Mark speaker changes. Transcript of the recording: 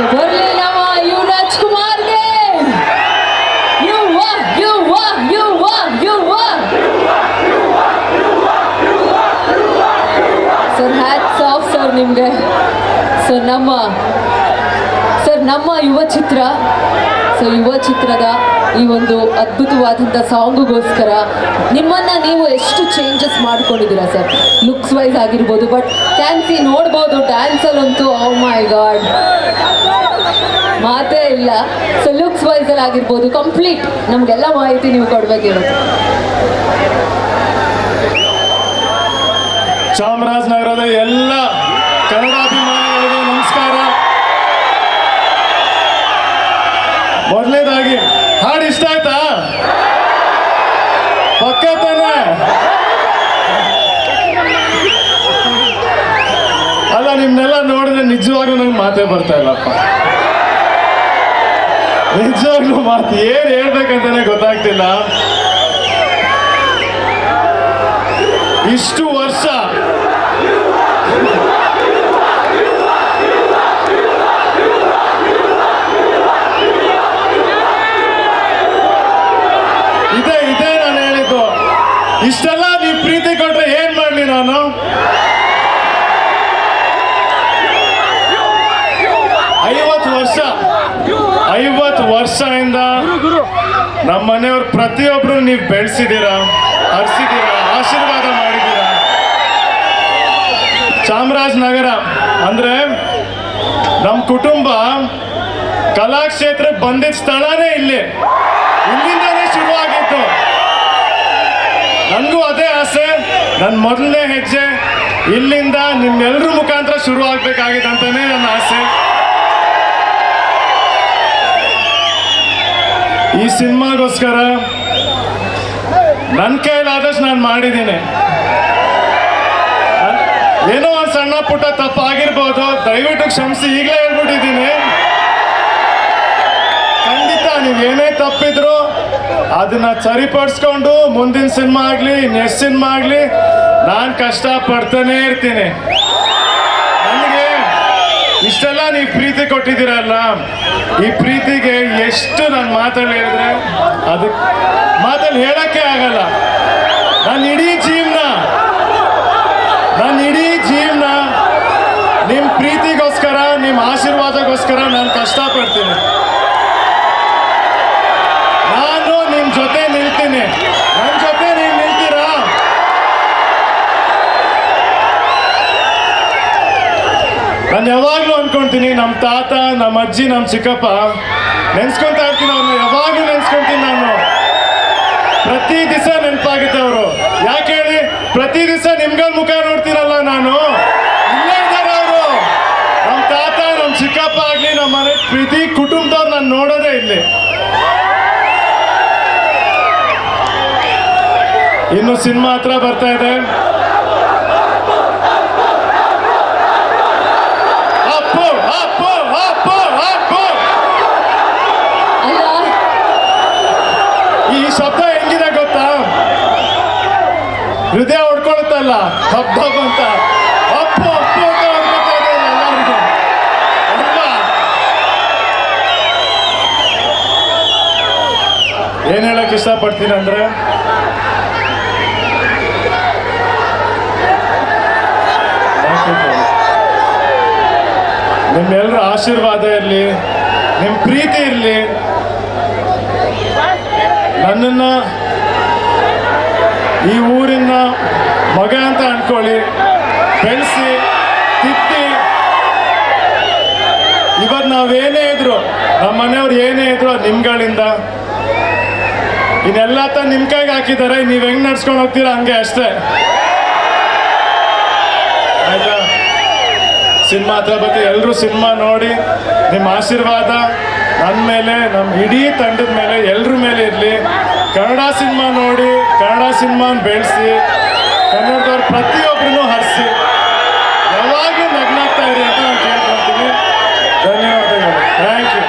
Speaker 1: So ಬರ್ಲಿ ನಮ್ಮ ಯುವರಾಜ್ ಕುಮಾರ್ಗೆ. ಸರ್ ಹ್ಯಾಟ್ಸ್ ಆಫ್ ಸರ್ ನಿಮಗೆ. ಸರ್ ನಮ್ಮ ಯುವ ಚಿತ್ರ, ಸೊ ಯುವ ಚಿತ್ರದ ಈ ಒಂದು ಅದ್ಭುತವಾದಂಥ ಸಾಂಗುಗೋಸ್ಕರ ನಿಮ್ಮನ್ನು ನೀವು ಎಷ್ಟು ಚೇಂಜಸ್ ಮಾಡ್ಕೊಂಡಿದ್ದೀರಾ ಸರ್, ಲುಕ್ಸ್ ವೈಸ್ ಆಗಿರ್ಬೋದು. ಬಟ್ ಕ್ಯಾನ್ಸಿ ನೋಡ್ಬೋದು ಡ್ಯಾನ್ಸಲ್ಲಂತೂ ಓ ಮೈ ಗಾಡ್ ಮಾತೇ ಇಲ್ಲ. ಸೊ ಲುಕ್ಸ್ ವೈಸಲ್ಲಿ ಆಗಿರ್ಬೋದು ಕಂಪ್ಲೀಟ್ ನಮಗೆಲ್ಲ ಮಾಹಿತಿ ನೀವು ಕೊಡಬೇಕಿರುತ್ತೆ.
Speaker 2: ಚಾಮರಾಜನಗರದ ಎಲ್ಲ ಕನ್ನಡಾಭಿಮಾನಿಗಳಿಗೆ ನಮಸ್ಕಾರ. ಮೊದಲನೇದಾಗಿ ಹಾಡು ಇಷ್ಟ ಆಯ್ತಾ? ಪಕ್ಕ ತಾನೆ? ಅಲ್ಲ, ನಿಮ್ನೆಲ್ಲ ನೋಡಿದ್ರೆ ನಿಜವಾಗ್ಲೂ ನಂಗೆ ಮಾತೇ ಬರ್ತಾ ಇಲ್ಲಪ್ಪ. ನಿಜವಾಗ್ಲೂ ಮಾತು ಏನ್ ಹೇಳ್ಬೇಕಂತಾನೆ ಗೊತ್ತಾಗ್ತಿಲ್ಲ. ಇಷ್ಟು ವರ್ಷ ಇದೆ ನಾನು ಹೇಳಿದ್ದು. ಇಷ್ಟೆಲ್ಲ ನೀವು ಪ್ರೀತಿ ಕೊಟ್ರೆ ಏನ್ ಮಾಡ್ಲಿ ನಾನು? ಐವತ್ತು ವರ್ಷದಿಂದ ನಮ್ಮ ಮನೆಯವ್ರು ಪ್ರತಿಯೊಬ್ರು ನೀವು ಬೆಳೆಸಿದ್ದೀರಾ, ಹರಿಸಿದ್ದೀರಾ, ಆಶೀರ್ವಾದ ಮಾಡಿದ್ದೀರಾ. ಚಾಮರಾಜನಗರ ಅಂದ್ರೆ ನಮ್ಮ ಕುಟುಂಬ ಕಲಾಕ್ಷೇತ್ರಕ್ಕೆ ಬಂದಿದ್ದ ಸ್ಥಳನೇ ಇಲ್ಲಿಂದನೇ ಶುರುವಾಗಿತ್ತು. ನನಗೂ ಅದೇ ಆಸೆ. ನನ್ನ ಮೊದಲನೇ ಹೆಜ್ಜೆ ಇಲ್ಲಿಂದ ನಿಮ್ಮೆಲ್ಲರ ಮುಖಾಂತರ ಶುರು ಆಗ್ಬೇಕಾಗಿದೆ ಅಂತಾನೆ ನನ್ನ ಆಸೆ. ಈ ಸಿನಿಮಾಗೋಸ್ಕರ ನನ್ನ ಕೈಲಾದಷ್ಟು ನಾನು ಮಾಡಿದ್ದೀನಿ. ಏನೋ ಒಂದು ಸಣ್ಣ ಪುಟ್ಟ ತಪ್ಪಾಗಿರ್ಬೋದು, ದಯವಿಟ್ಟು ಕ್ಷಮಿಸಿ ಈಗಲೇ ಹೇಳ್ಬಿಟ್ಟಿದ್ದೀನಿ. ಖಂಡಿತ ನೀವೇನೇ ತಪ್ಪಿದ್ರು ಅದನ್ನ ಸರಿಪಡಿಸ್ಕೊಂಡು ಮುಂದಿನ ಸಿನಿಮಾ ಆಗಲಿ ನೆಕ್ಸ್ಟ್ ಸಿನಿಮಾ ಆಗಲಿ ನಾನು ಕಷ್ಟ ಪಡ್ತಾನೆ ಇರ್ತೀನಿ. ನನಗೆ ಇಷ್ಟೆಲ್ಲ ನೀವು ಪ್ರೀತಿ ಕೊಟ್ಟಿದ್ದೀರಲ್ಲ, ಈ ಪ್ರೀತಿಗೆ ಎಷ್ಟು ನಾನು ಮಾತಲ್ಲಿ ಹೇಳಿದ್ರೆ ಅದಕ್ಕೆ ಮಾತಲ್ಲಿ ಹೇಳಕ್ಕೆ ಆಗಲ್ಲ. ನನ್ನ ಇಡೀ ಜೀವನ ನಿಮ್ಮ ಪ್ರೀತಿಗೋಸ್ಕರ, ನಿಮ್ಮ ಆಶೀರ್ವಾದಗೋಸ್ಕರ ನಾನು ಕಷ್ಟಪಡ್ತೀನಿ. ನಾನು ನಿಮ್ಮ ಜೊತೆ ನಿಲ್ತೀನಿ. ನನ್ನ ಜೊತೆ ನೀವು ನಿಲ್ತೀರಾ? ನಾನು ಯಾವಾಗ್ಲೂ ಅನ್ಕೊಂತೀನಿ, ನಮ್ಮ ತಾತ, ನಮ್ಮ ಅಜ್ಜಿ, ನಮ್ಮ ಚಿಕ್ಕಪ್ಪ ನೆನ್ಸ್ಕೊಂತಾ ಇರ್ತೀನಿ. ಅವ್ರನ್ನ ಯಾವಾಗ್ಲೂ ನೆನ್ಸ್ಕೊಂತೀನಿ. ನಾನು ಪ್ರತಿ ದಿವಸ ನೆನಪಾಗುತ್ತೆ ಅವರು. ಯಾಕೆ ಹೇಳಿ? ಪ್ರತಿ ದಿವಸ ನಿಮ್ಗಳ ಮುಖ ನೋಡ್ತೀನಲ್ಲ ನಾನು. ಇಲ್ಲೇ ಇದ್ದಾರೆ ಅವರು. ನಮ್ಮ ತಾತ, ನಮ್ಮ ಚಿಕ್ಕಪ್ಪ ಆಗ್ಲಿ, ನಮ್ಮ ಮನೆ ಪ್ರತಿ ಕುಟುಂಬದವ್ರು ನಾನು ನೋಡೋದೇ ಇಲ್ಲಿ. ಇನ್ನು ಸಿನಿಮಾ ಹತ್ರ ಬರ್ತಾ ಇದೆ. ಈ ಶಬ್ದ ಹೆಂಗಿದೆ ಗೊತ್ತಾ? ಹೃದಯ ಹೊಡ್ಕೊಳುತ್ತಲ್ಲ, ಹಬ್ಬ ಅಂತ. ಅಪ್ಪು ಅಪ್ಪು ಅಂತ ಹೊಡ್ಕೊತಾ ಇದೆ ಎಲ್ಲರಿಗೂ. ಏನ್ ಹೇಳಕ್ ಇಷ್ಟಪಡ್ತೀನಿ ಅಂದ್ರೆ, ನಿಮ್ಮೆಲ್ಲರ ಆಶೀರ್ವಾದ ಇರಲಿ, ನಿಮ್ಮ ಪ್ರೀತಿ ಇರಲಿ. ನನ್ನನ್ನು ಈ ಊರಿನ ಮಗ ಅಂತ ಅನ್ಕೊಳ್ಳಿ, ಬೆಳೆಸಿ ತಿದ್ದಿ. ಇವತ್ತು ನಾವೇನೇ ಇದ್ರು, ನಮ್ಮ ಮನೆಯವ್ರು ಏನೇ ಇದ್ರು ಅದು ನಿಮ್ಗಳಿಂದ. ಇನ್ನೆಲ್ಲ ನಿಮ್ಮ ಕೈಗೆ ಹಾಕಿದ್ದಾರೆ. ನೀವು ಹೆಂಗ್ ನಡ್ಸ್ಕೊಂಡು ಹೋಗ್ತೀರಾ ಹಂಗೆ ಅಷ್ಟೇ. ಆಯ್ತಾ? ಸಿನಿಮಾ ಹತ್ರ ಬಗ್ಗೆ ಎಲ್ಲರೂ ಸಿನಿಮಾ ನೋಡಿ ನಿಮ್ಮ ಆಶೀರ್ವಾದ ನನ್ನ ಮೇಲೆ, ನಮ್ಮ ಇಡೀ ತಂಡದ ಮೇಲೆ, ಎಲ್ಲರ ಮೇಲೆ ಇರಲಿ. ಕನ್ನಡ ಸಿನಿಮಾ ನೋಡಿ, ಕನ್ನಡ ಸಿನಿಮಾನ ಬೆಳೆಸಿ, ಕನ್ನಡದವ್ರು ಪ್ರತಿಯೊಬ್ಬರನ್ನು ಹರಿಸಿ, ಯಾವಾಗಲೂ ನಗ್ನಾಗ್ತಾ ಇರಿ ಅಂತ ನಾನು ಕೇಳ್ಕೊಳ್ತೀನಿ. ಧನ್ಯವಾದಗಳು. Thank you.